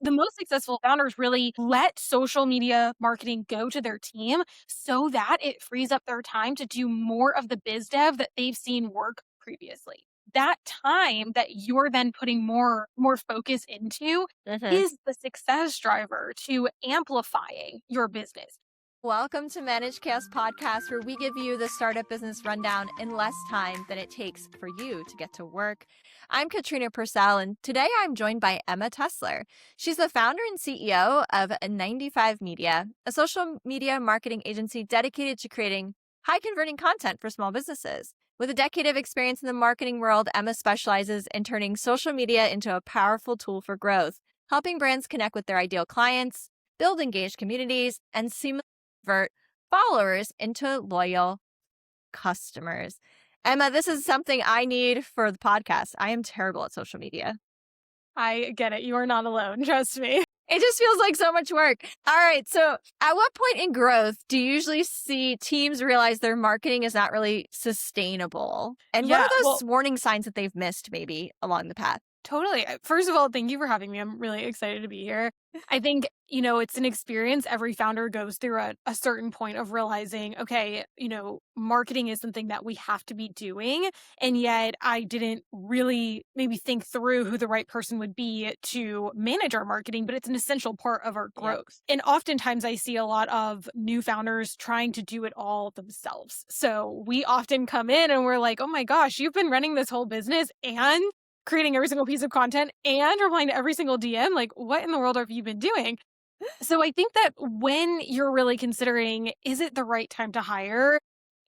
The most successful founders really let social media marketing go to their team so that it frees up their time to do more of the biz dev that they've seen work previously. That time that you're then putting more focus into Mhm. is the success driver to amplifying your business. Welcome to Managed Chaos Podcast, where we give you the startup business rundown in less time than it takes for you to get to work. I'm Katrina Purcell, and today I'm joined by Emma Tessler. She's the founder and CEO of 95 Media, a social media marketing agency dedicated to creating high converting content for small businesses. With a decade of experience in the marketing world, Emma specializes in turning social media into a powerful tool for growth, helping brands connect with their ideal clients, build engaged communities, and seamlessly convert followers into loyal customers. Emma, this is something I need for the podcast. I am terrible at social media. I get it. You are not alone. Trust me. It just feels like so much work. All right. So, at what point in growth do you usually see teams realize their marketing is not really sustainable? And what are Yeah. those Well, warning signs that they've missed maybe along the path? totally. First of all, thank you for having me. I'm really excited to be here. I think, it's an experience every founder goes through at a certain point of realizing, okay, marketing is something that we have to be doing. And yet I didn't really maybe think through who the right person would be to manage our marketing, but it's an essential part of our Yep. growth. And oftentimes I see a lot of new founders trying to do it all themselves. So we often come in and we're like, oh my gosh, you've been running this whole business and creating every single piece of content and replying to every single DM. Like, what in the world have you been doing? So I think that when you're really considering, is it the right time to hire?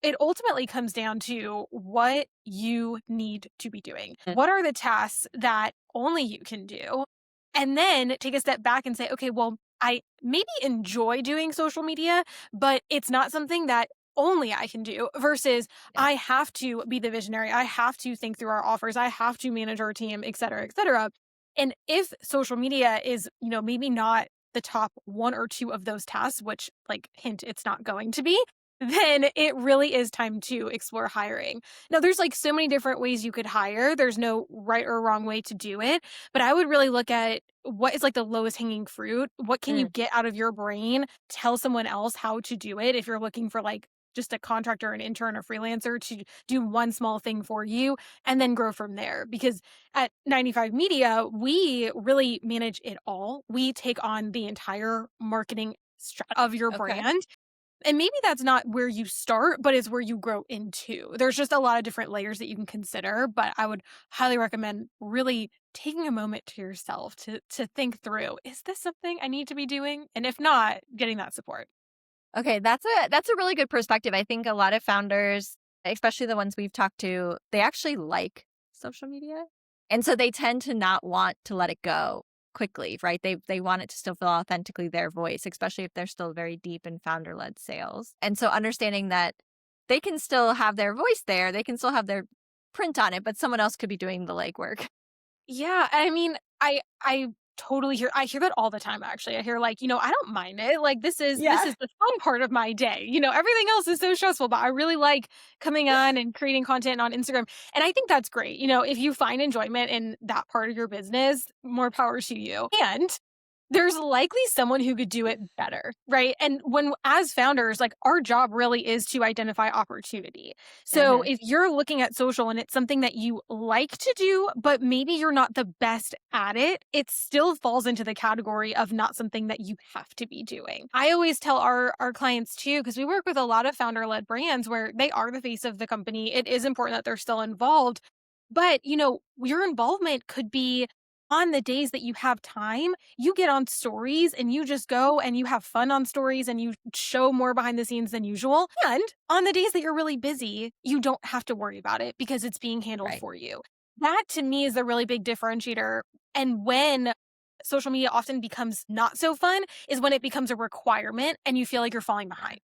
It ultimately comes down to what you need to be doing. Mm. What are the tasks that only you can do? And then take a step back and say, okay, well, I maybe enjoy doing social media, but it's not something that only I can do versus Yeah. I have to be the visionary. I have to think through our offers. I have to manage our team, et cetera, et cetera. And if social media is, maybe not the top one or two of those tasks, which, like, hint, it's not going to be, then it really is time to explore hiring. Now, there's like so many different ways you could hire. There's no right or wrong way to do it. But I would really look at what is like the lowest hanging fruit. What can you Mm. get out of your brain? Tell someone else how to do it. If you're looking for like just a contractor, an intern, a freelancer to do one small thing for you and then grow from there. Because at 95 Media, we really manage it all. We take on the entire marketing of your Okay. brand. And maybe that's not where you start, but is where you grow into. There's just a lot of different layers that you can consider, but I would highly recommend really taking a moment to yourself to think through, is this something I need to be doing? And if not, getting that support. Okay, that's a really good perspective. I think a lot of founders, especially the ones we've talked to, they actually like social media. And so they tend to not want to let it go quickly, right? They want it to still feel authentically their voice, especially if they're still very deep in founder-led sales. And so understanding that they can still have their voice there, they can still have their print on it, but someone else could be doing the legwork. Yeah, I mean, I totally hear that all the time actually. I hear like, I don't mind it. Like this Yeah. is the fun part of my day. Everything else is so stressful, but I really like coming on and creating content on Instagram. And I think that's great. If you find enjoyment in that part of your business, more power to you. And there's likely someone who could do it better, right? And when, as founders, like our job really is to identify opportunity. So Hmm. if you're looking at social and it's something that you like to do, but maybe you're not the best at it, it still falls into the category of not something that you have to be doing. I always tell our clients too, because we work with a lot of founder led brands where they are the face of the company. It is important that they're still involved. But, your involvement could be on the days that you have time, you get on stories and you just go and you have fun on stories and you show more behind the scenes than usual. And on the days that you're really busy, you don't have to worry about it because it's being handled Right. for you. That to me is a really big differentiator. And when social media often becomes not so fun is when it becomes a requirement and you feel like you're falling behind.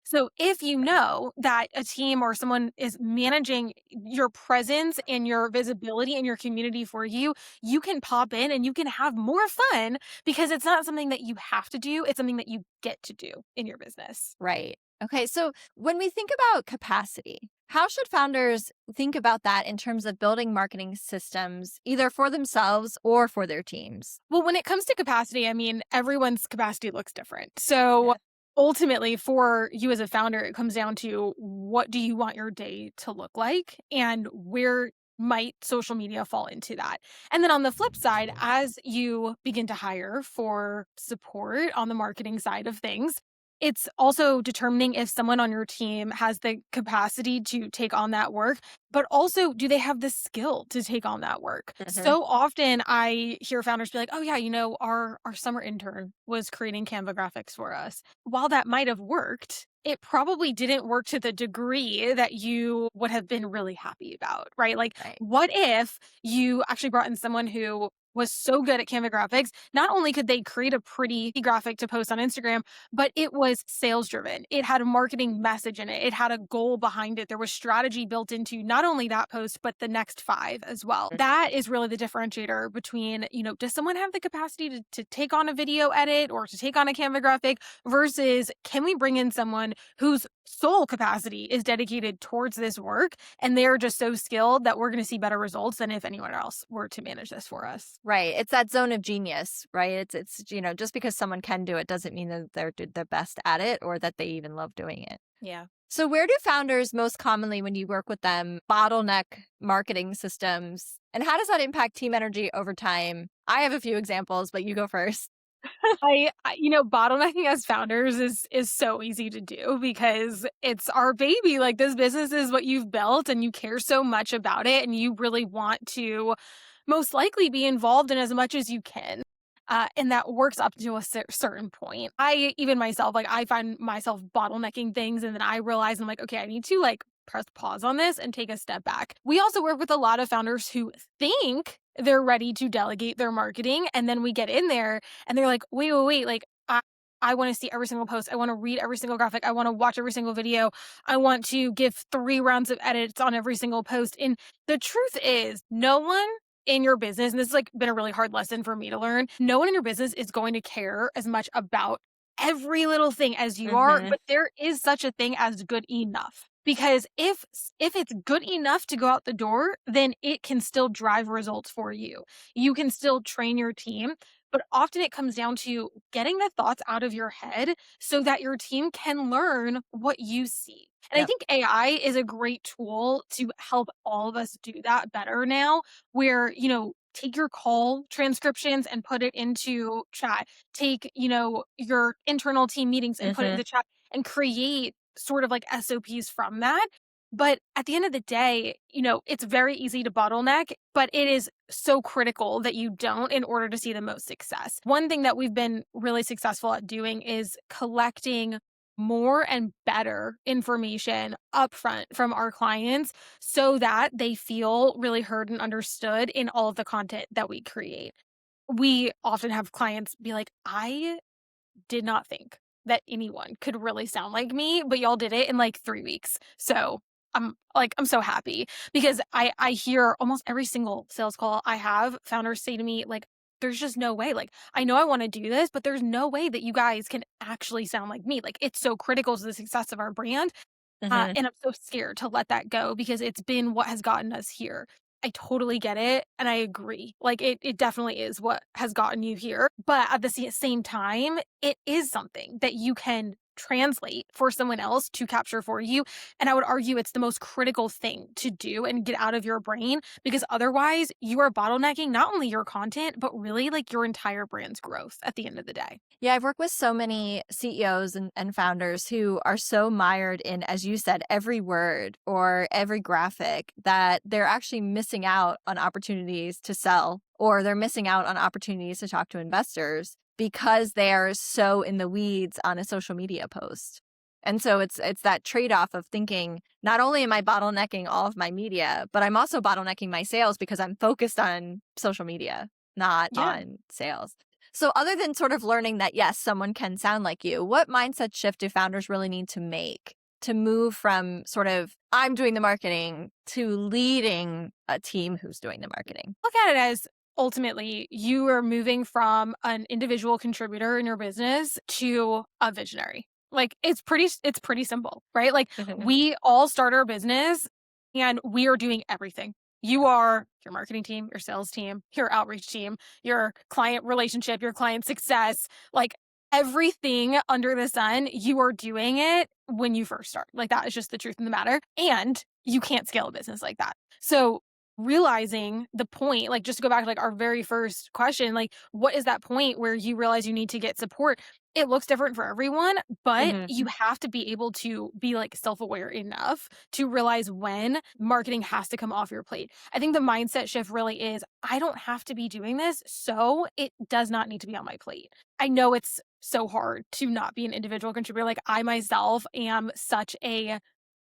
So if you know that a team or someone is managing your presence and your visibility in your community for you, you can pop in and you can have more fun because it's not something that you have to do. It's something that you get to do in your business. Right. Okay. So when we think about capacity, How should founders think about that in terms of building marketing systems, either for themselves or for their teams? Well, when it comes to capacity, I mean, everyone's capacity looks different. So Yes. ultimately, for you as a founder, it comes down to what do you want your day to look like and where might social media fall into that. And then on the flip side, as you begin to hire for support on the marketing side of things, it's also determining if someone on your team has the capacity to take on that work, but also do they have the skill to take on that work? Hmm. So often I hear founders be like, "Oh yeah, our summer intern was creating Canva graphics for us." While that might have worked, it probably didn't work to the degree that you would have been really happy about, right? Like, Right. what if you actually brought in someone who was so good at Canva graphics? Not only could they create a pretty graphic to post on Instagram, but it was sales driven. It had a marketing message in it. It had a goal behind it. There was strategy built into not only that post, but the next five as well. That is really the differentiator between, does someone have the capacity to take on a video edit or to take on a Canva graphic versus can we bring in someone whose sole capacity is dedicated towards this work and they're just so skilled that we're going to see better results than if anyone else were to manage this for us. Right. It's that zone of genius, right? It's just because someone can do it doesn't mean that they're the best at it or that they even love doing it. Yeah. So where do founders most commonly when you work with them bottleneck marketing systems and how does that impact team energy over time? I have a few examples, but you go first. Bottlenecking as founders is so easy to do because it's our baby. Like this business is what you've built and you care so much about it and you really want to most likely be involved in as much as you can. And that works up to a certain point. I even myself, like I find myself bottlenecking things and then I realize I'm like, okay, I need to like press pause on this and take a step back. We also work with a lot of founders who think they're ready to delegate their marketing. And then we get in there and they're like, wait, like I want to see every single post. I want to read every single graphic. I want to watch every single video. I want to give 3 rounds of edits on every single post. And the truth is, no one in your business, and this has like been a really hard lesson for me to learn, no one in your business is going to care as much about every little thing as you are, Hmm. but there is such a thing as good enough. Because if it's good enough to go out the door, then it can still drive results for you. You can still train your team, but often it comes down to getting the thoughts out of your head so that your team can learn what you see. And I Yep. think AI is a great tool to help all of us do that better now, where, take your call transcriptions and put it into chat. Take, your internal team meetings and put it Hmm. into chat and create sort of like SOPs from that. But at the end of the day, it's very easy to bottleneck, but it is so critical that you don't in order to see the most success. One thing that we've been really successful at doing is collecting more and better information upfront from our clients so that they feel really heard and understood in all of the content that we create. We often have clients be like, I did not think that anyone could really sound like me, but y'all did it in like 3 weeks. So, I'm so happy because I hear almost every single sales call I have, founders say to me like, "There's just no way. Like, I know I wanna do this, but there's no way that you guys can actually sound like me. Like, it's so critical to the success of our brand." Hmm. And I'm so scared to let that go because it's been what has gotten us here. I totally get it, and I agree. Like, it definitely is what has gotten you here, but at the same time, it is something that you can translate for someone else to capture for you, and I would argue it's the most critical thing to do and get out of your brain because otherwise, you are bottlenecking not only your content, but really, like, your entire brand's growth at the end of the day. Yeah, I've worked with so many CEOs and founders who are so mired in, as you said, every word or every graphic that they're actually missing out on opportunities to sell or they're missing out on opportunities to talk to investors because they are so in the weeds on a social media post. And so it's that trade-off of thinking, not only am I bottlenecking all of my media, but I'm also bottlenecking my sales because I'm focused on social media, not Yeah. on sales. So, other than sort of learning that, yes, someone can sound like you, what mindset shift do founders really need to make to move from sort of, I'm doing the marketing to leading a team who's doing the marketing? Look at it as ultimately you are moving from an individual contributor in your business to a visionary. Like, it's pretty simple, right? Like, Mhm. we all start our business and we are doing everything. You are your marketing team, your sales team, your outreach team, your client relationship, your client success, like everything under the sun, you are doing it when you first start. Like, that is just the truth of the matter. And you can't scale a business like that. So, realizing the point, like, just to go back to like our very first question, like, what is that point where you realize you need to get support? It looks different for everyone, but Mhm. you have to be able to be, like, self-aware enough to realize when marketing has to come off your plate. I think the mindset shift really is, "I don't have to be doing this, so it does not need to be on my plate." I know it's so hard to not be an individual contributor, like, I myself am such a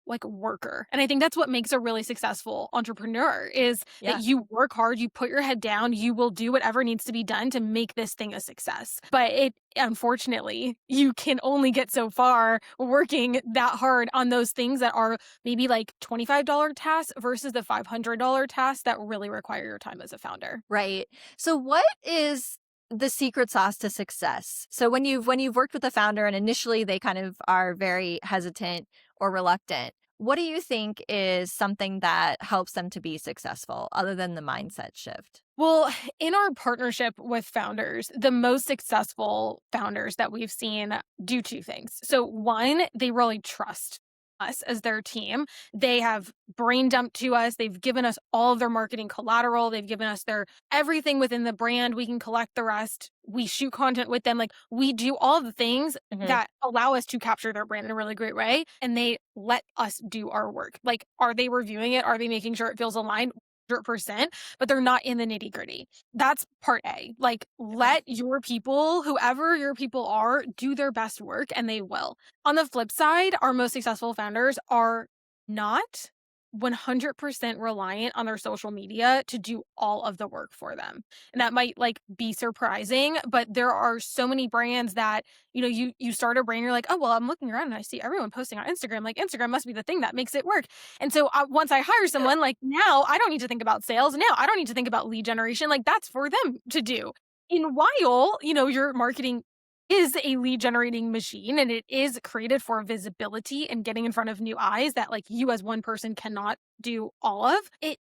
like worker. And I think that's what makes a really successful entrepreneur is that Yeah. you work hard, you put your head down, you will do whatever needs to be done to make this thing a success. But it unfortunately, you can only get so far working that hard on those things that are maybe like $25 tasks versus the $500 tasks that really require your time as a founder. Right. So what is the secret sauce to success? So when you've worked with a founder and initially they kind of are very hesitant or reluctant, what do you think is something that helps them to be successful other than the mindset shift? Well, in our partnership with founders, the most successful founders that we've seen do two things. So, one, they really trust us as their team. They have brain dumped to us. They've given us all of their marketing collateral. They've given us their everything within the brand. We can collect the rest. We shoot content with them. Like, we do all of the things Mhm. that allow us to capture their brand in a really great way. And they let us do our work. Like, are they reviewing it? Are they making sure it feels aligned? 100%, but they're not in the nitty gritty. That's part A. Like, Okay. let your people, whoever your people are, do their best work and they will. On the flip side, our most successful founders are not 100% reliant on their social media to do all of the work for them. And that might like be surprising, but there are so many brands that, you start a brand, you're like, "Oh, well, I'm looking around and I see everyone posting on Instagram. Like Instagram must be the thing that makes it work." And so once I hire someone, like now I don't need to think about sales. Now I don't need to think about lead generation. Like that's for them to do. In while, your marketing is a lead generating machine and it is created for visibility and getting in front of new eyes that like you as one person cannot do all of. It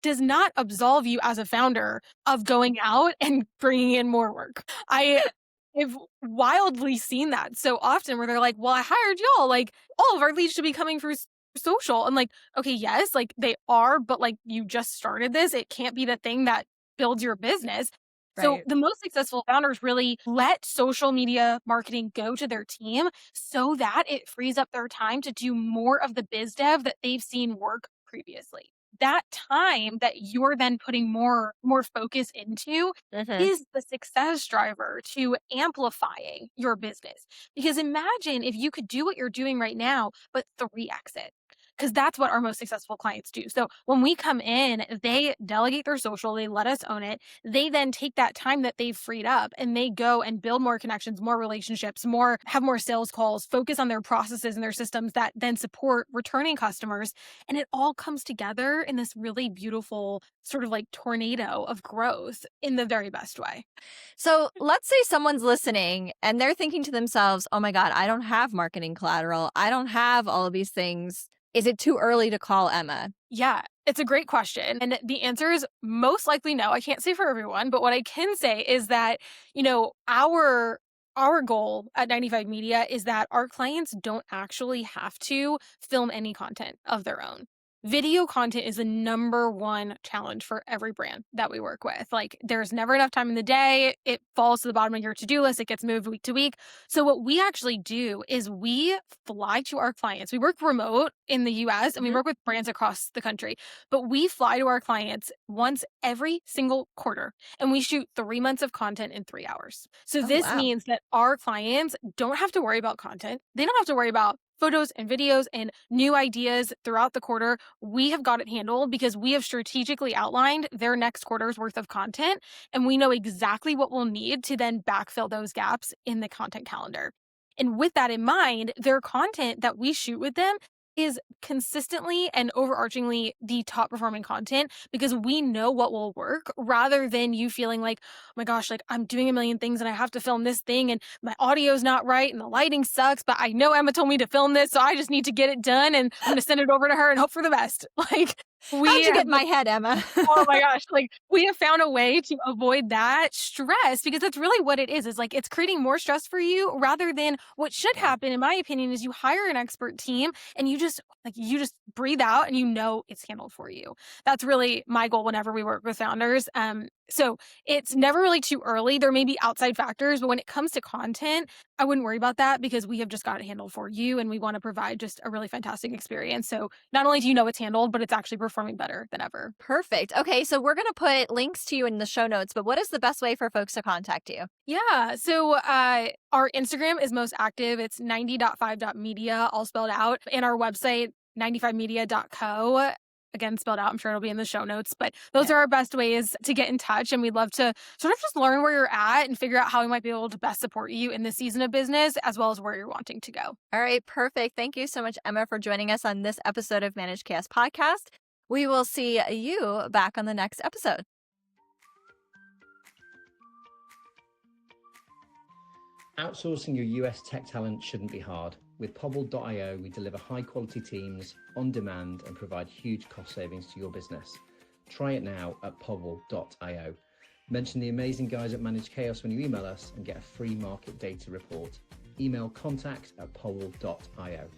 does not absolve you as a founder of going out and bringing in more work. I've wildly seen that so often where they're like, "Well, I hired y'all, like, all of our leads should be coming through social." I'm like, "Okay, yes, like, they are, but, like, you just started this. It can't be the thing that builds your business." So, Right. the most successful founders really let social media marketing go to their team so that it frees up their time to do more of the biz dev that they've seen work previously. That time that you're then putting more focus into Mhm. is the success driver to amplifying your business. Because imagine if you could do what you're doing right now, but 3x it. Because that's what our most successful clients do. So when we come in, they delegate their social, they let us own it. They then take that time that they've freed up and they go and build more connections, more relationships, have more sales calls, focus on their processes and their systems that then support returning customers. And it all comes together in this really beautiful sort of like tornado of growth in the very best way. So let's say someone's listening and they're thinking to themselves, oh my God, I don't have marketing collateral. I don't have all of these things. Is it too early to call Emma? Yeah, it's a great question. And the answer is most likely no. I can't say for everyone, but what I can say is that, our goal at 95 Media is that our clients don't actually have to film any content of their own. Video content is the number one challenge for every brand that we work with. Like, there's never enough time in the day. It falls to the bottom of your to do list. It gets moved week to week. So, what we actually do is we fly to our clients. We work remote in the US and we Mhm. work with brands across the country, but we fly to our clients once every single quarter and we shoot 3 months of content in 3 hours. So, Oh, this wow. means that our clients don't have to worry about content. They don't have to worry about photos and videos and new ideas throughout the quarter. We have got it handled because we have strategically outlined their next quarter's worth of content and we know exactly what we'll need to then backfill those gaps in the content calendar. And with that in mind, their content that we shoot with them is consistently and overarchingly the top performing content because we know what will work rather than you feeling like, oh my gosh, like I'm doing a million things and I have to film this thing and my audio's not right and the lighting sucks, but I know Emma told me to film this, so I just need to get it done and I'm gonna send it over to her and hope for the best. Like How'd we you have get in my head, Emma? Oh my gosh, like, we have found a way to avoid that stress because that's really what it is like, it's creating more stress for you rather than what should happen, in my opinion, is you hire an expert team and you just breathe out and you know it's handled for you. That's really my goal whenever we work with founders. So it's never really too early. There may be outside factors, but when it comes to content, I wouldn't worry about that because we have just got it handled for you and we want to provide just a really fantastic experience. So not only do you know it's handled, but it's actually performing better than ever. Perfect. Okay, so we're going to put links to you in the show notes, but what is the best way for folks to contact you? Yeah. So our Instagram is most active. It's 90.5.media, all spelled out. And our website, 95media.co. Again, spelled out. I'm sure it'll be in the show notes. But those Yeah. are our best ways to get in touch. And we'd love to sort of just learn where you're at and figure out how we might be able to best support you in this season of business, as well as where you're wanting to go. All right, perfect. Thank you so much, Emma, for joining us on this episode of Managed Chaos Podcast. We will see you back on the next episode. Outsourcing your US tech talent shouldn't be hard. With Pobble.io, we deliver high-quality teams on demand and provide huge cost savings to your business. Try it now at Pobble.io. Mention the amazing guys at Managed Chaos when you email us and get a free market data report. Email contact@Pobble.io.